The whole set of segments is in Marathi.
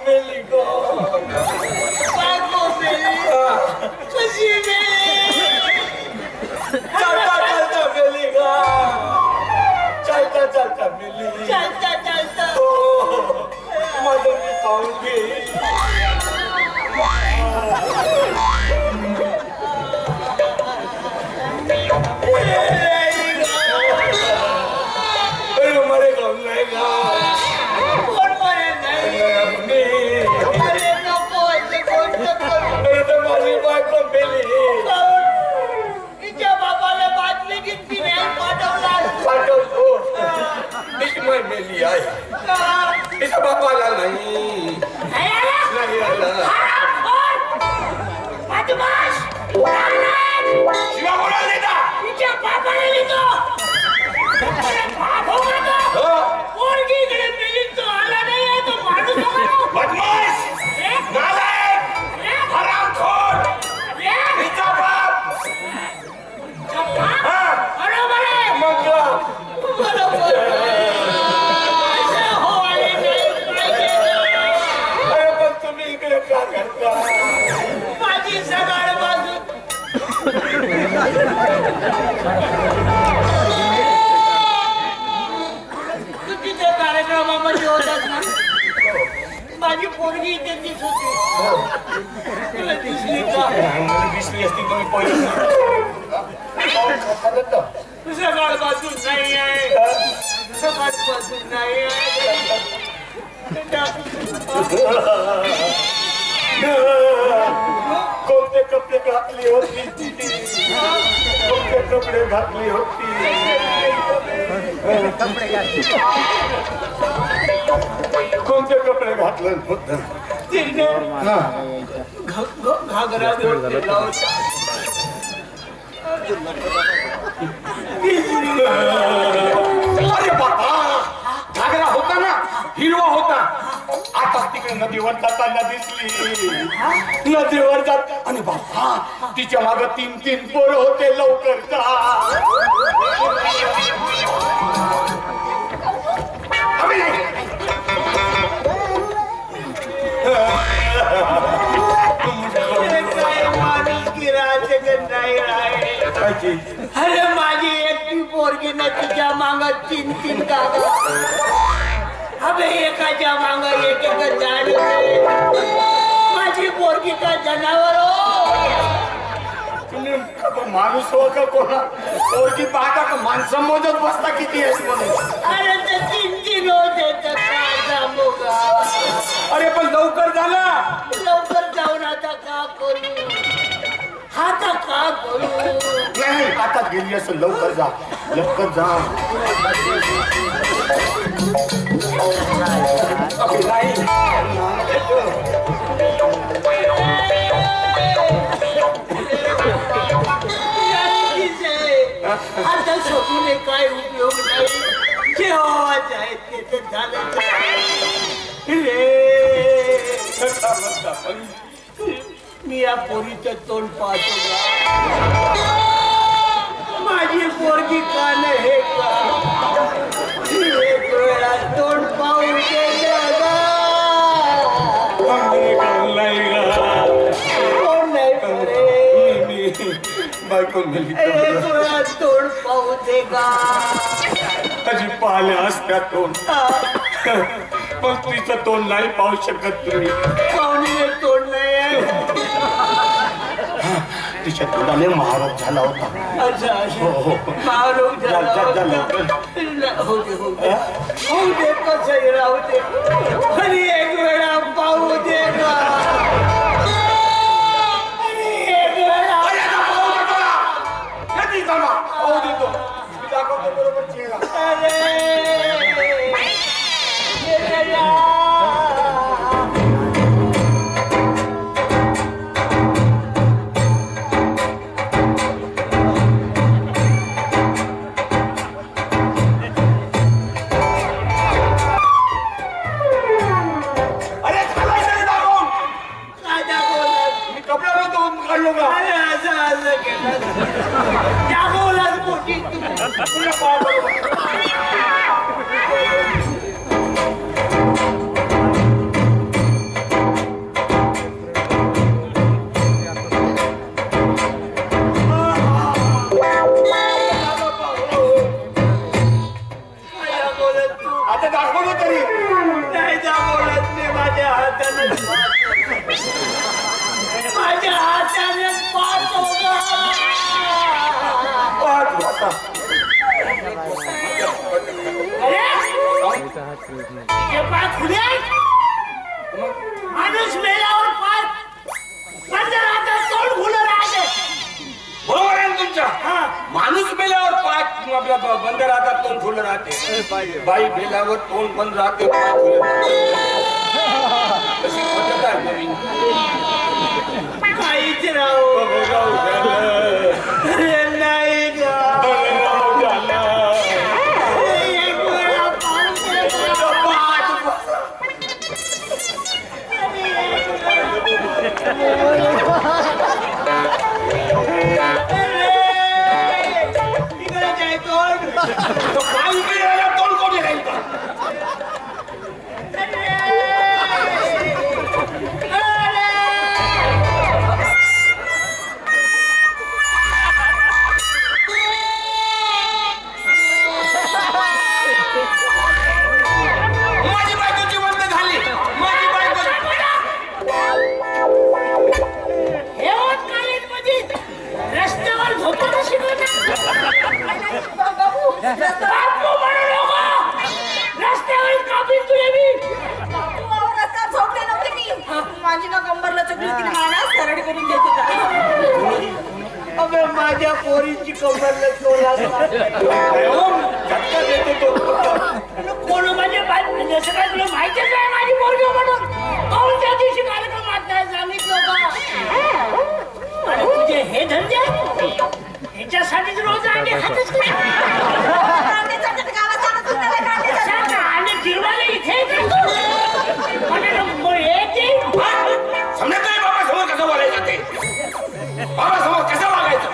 मेली गो बायको मेली कशी मेली चालता चालता मेली गा चालता चालता मेली चालता चालता हो माझं मी खाऊन घेईल मरे खाऊन नाही गा कोण मरे नाही अरे नको तर माझी बायको मेली तिच्या बाबाला बातमी घेतली नाही पाठवतो मी मेली आहे तिच्या बाबाला नाही आला शिवा बोलायला देता तिच्या बाबाला लिहितो पोरगीकडे मेली तो आला नाही तो माणूस बदमाश नालायक हरामखोर तिचा बाप बरोबर आहे मग बरोबर अरे पण तुम्ही इकडे का करता माझी सकाळ बाजू तू तिथे कार्यक्रमामध्ये होतास ना माझी पोरगी इथे दिसत होती तुला दिसली का दिसली असती तुम्ही पहिली सकाळ बाजू नाही आहे सकाळ बाजू नाही आहे कोणते कपडे घातली होती कोणते कपडे घातली होती कोणते कपडे घातले होते घागरा घातलेला होता अरे बाबा घागरा होता ना हिरवा होता आता तिकडे नदीवर जाताना दिसली नदीवर जात आणि बाबा तिच्या माग 3-3 पोरं होते लवकर जा अरे माझी एकटी पोरगी न तिच्या माग 3-3 कागद अबे एकाच्या माग एक झाड माझी पोरगी का जनावर तुम्ही माणूस हो का कोणा पोरगी पाहता का माणसं मोजत बसता किती आहे म्हणून अरे ते 3-3 होते तर काय सांगू का अरे पण लवकर झाला लवकर जाऊन आता का करू आता का करू नाही आता गेली असं लवकर जा आता शोधून काय उपयोग नाही जेव्हा जायचे ते झालं मी या पोरीचं तोंड पाहतो माझी पोरगी का नाही हे का एक वेळा तोंड पाहू बायको मिली एक वेळा तोंड पाहू दे का अजी पाहिल्या असत्या तोंड पण तिचं तोंड नाही पाहू शकत तुम्ही पाहुणे तोंड नाही आहे तिच्या तोंडाने महारोग झाला होता अच्छा महारोग झाला होऊ दे कसंही राहू दे आणि एक वेळा पाहू दे का माणूस मेल्यावर पाय बंद राहतात, तोंड खुलं राहते. बरोबर आहे ना तुमचं. माणूस मेल्यावर पाय आपल्या बंद राहतात, तोंड खुलं राहते. बाई मेल्यावर तोंड बंद राहते, पाय खुले राहते. कशी पद्धत आहे नवीन. काहीच राहू नाही माझी ना कंबरला चकली होती ना सरळ करून देत होता. अबे माझ्या पोरीची कंबरला चोला झटका देतो तो. कोण माझ्या बाई सगळं तुला माहितीच आहे माझी पोरगी म्हणून. काऊन त्या दिवशी कार्यक्रमात नाही सांगितलं का? आणि तुझे हे धंदे ह्याच्यासाठीच रोज आले खातच आणि जिरवाला इथे समजत नाही बाबा समोर कसं बोलायचं ते. बाबा समोर कसं वागायचं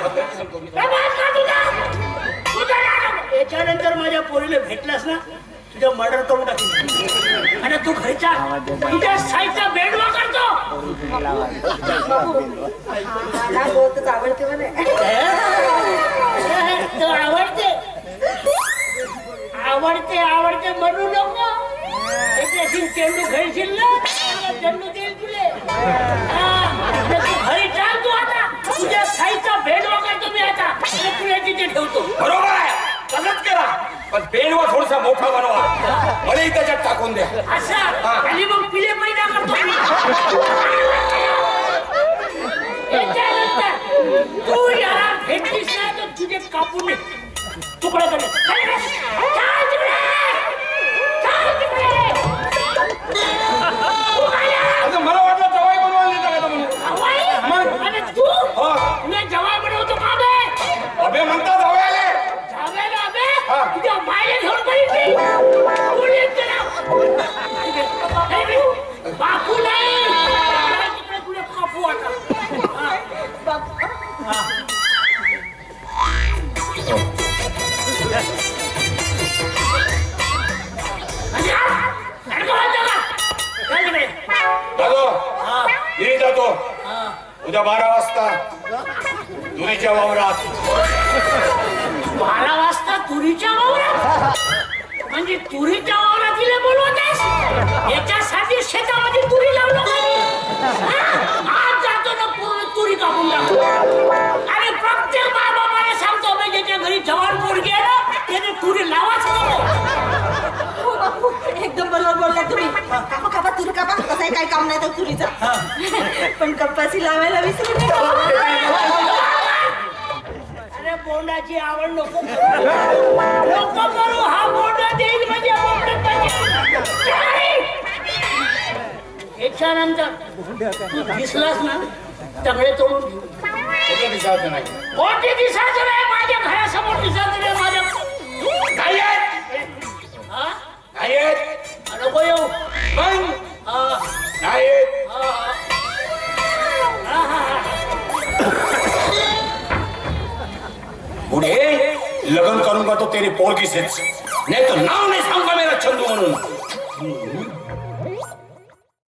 याच्यानंतर माझ्या पोरीला भेटलास ना तुझ्या मर्डर करून टाकेल. आणि तू घरच्या तुझ्या साईडचा बेडवा करतो. आवडते मला आवडते आवडते म्हणू नको. त्याच्याशी चेंडू खेळशील ना चेंडू देईल तुले. तू घरी चाल. तू आता तुझ्या साईचा बेडवा करतो मी आता. तुला तिथे ठेवतो. बरोबर आहे तसंच करा. पण बेडवा थोडासा मोठा बनवा. मला त्याच्यात टाकून द्या. असा आणि मग पिले पैदा करतो. तू याला भेटलीस ना तर तुझे कापून तुकडा कर. मला वाटलं जवाई बनवायला तू जवाई बनवतो का बे? अबे म्हणता जावयाले जावयाला अबे तुझ्या मायला घेऊन बघितली बापू नाही तिकडे तुला कापू आता. जातो उद्या 12 वाजता तुरीच्या वावरात. 12 वाजता तुरीच्या वावरात? म्हणजे तुरीच्या वावरात तिला बोलवतेस? याच्यासाठी शेतामध्ये तुरी लावलं. आज जातो ना पूर्ण तुरी कापून टाकतो. आणि प्रत्येक बाबाला सांगतो मी ज्याच्या घरी जवान पोरगी आहे ना त्याने तुरी लावाच नको. एकदम बरोबर बोलला तुम्ही. कापा कापा तुरी कापा. कसं काही काम नाही तर तुरीचा. पण कपाशी लावायला विसरू नका. अरे बोंडाची आवड नको करू. हा बोंडा देईल म्हणजे याच्यानंतर तू दिसलास ना तगडे तोडून घेऊ. कुठे दिसायचं नाही. कोणते दिसायचं नाही. माझ्या घरासमोर दिसायचं नाही. माझ्या काय नको येऊ. पुढे लगन करूंगा तो तेरी पोरगी से, नहीं तो नाम नहीं सांगूंगा.